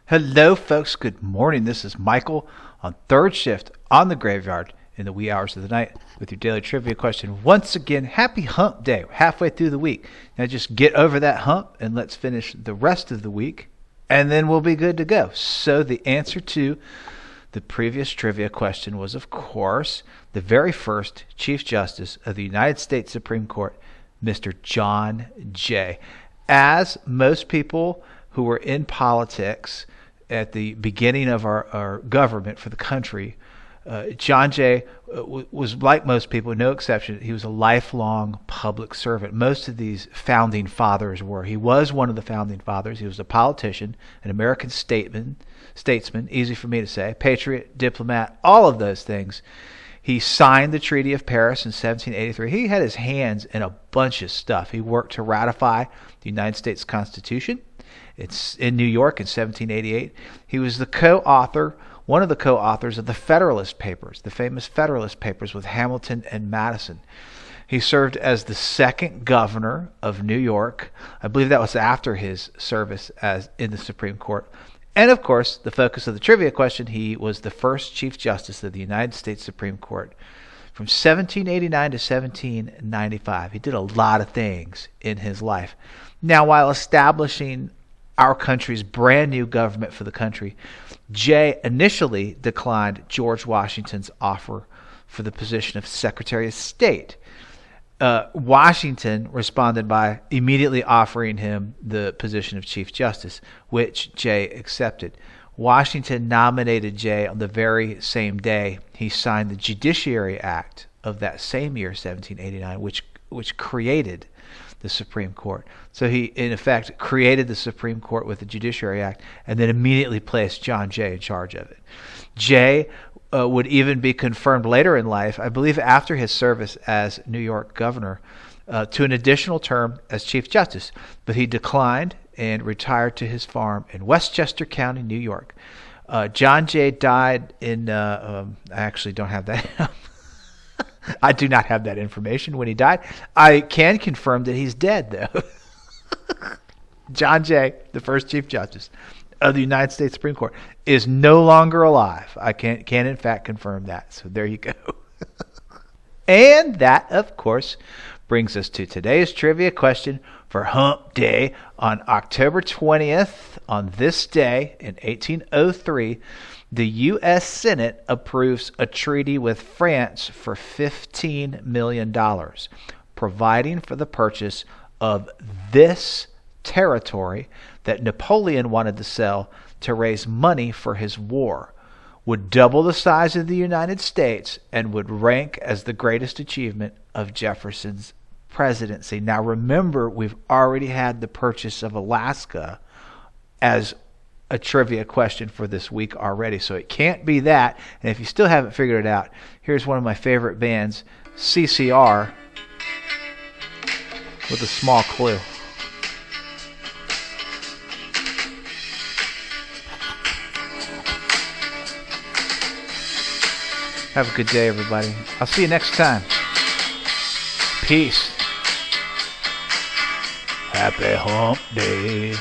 Hello, folks. Good morning. This is Michael on third shift on the graveyard in the wee hours of the night with your daily trivia question. Once again, happy hump day. We're halfway through the week. Now just get over that hump and let's finish the rest of the week, and then we'll be good to go. So the answer to the previous trivia question was, of course, the very first Chief Justice of the United States Supreme Court, Mr. John Jay. As most people who were in politics at the beginning of our government for the country, John Jay was like most people, no exception. He was a lifelong public servant. Most of these founding fathers were. He was one of the founding fathers. He was a politician, an American statesman, easy for me to say, patriot, diplomat, all of those things. He signed the Treaty of Paris in 1783. He had his hands in a bunch of stuff. He worked to ratify the United States Constitution. It's in New York in 1788. He was one of the co-authors of the Federalist Papers, the famous Federalist Papers with Hamilton and Madison. He served as the second governor of New York. I believe that was after his service as in the Supreme Court. And of course, the focus of the trivia question, he was the first Chief Justice of the United States Supreme Court from 1789 to 1795. He did a lot of things in his life. Now, while establishing our country's brand new government for the country, Jay initially declined George Washington's offer for the position of Secretary of State. Washington responded by immediately offering him the position of Chief Justice, which Jay accepted. Washington nominated Jay on the very same day he signed the Judiciary Act of that same year, 1789, which created the Supreme Court. So he, in effect, created the Supreme Court with the Judiciary Act and then immediately placed John Jay in charge of it. Jay would even be confirmed later in life, I believe after his service as New York governor, to an additional term as Chief Justice, but he declined and retired to his farm in Westchester County, New York. John Jay died in, I actually don't have that. I do not have that information when he died. I can confirm that he's dead, though. John Jay, the first Chief Justice of the United States Supreme Court, is no longer alive. I can in fact confirm that. So there you go. And that, of course, brings us to today's trivia question for Hump Day on October 20th. On this day in 1803, the U.S. Senate approves a treaty with France for $15 million, providing for the purchase of this territory that Napoleon wanted to sell to raise money for his war, would double the size of the United States, and would rank as the greatest achievement of Jefferson's presidency. Now remember, we've already had the purchase of Alaska as a trivia question for this week already, so it can't be that. And if you still haven't figured it out, here's one of my favorite bands, CCR, with a small clue. Have a good day, everybody. I'll see you next time. Peace. Happy Hump Day.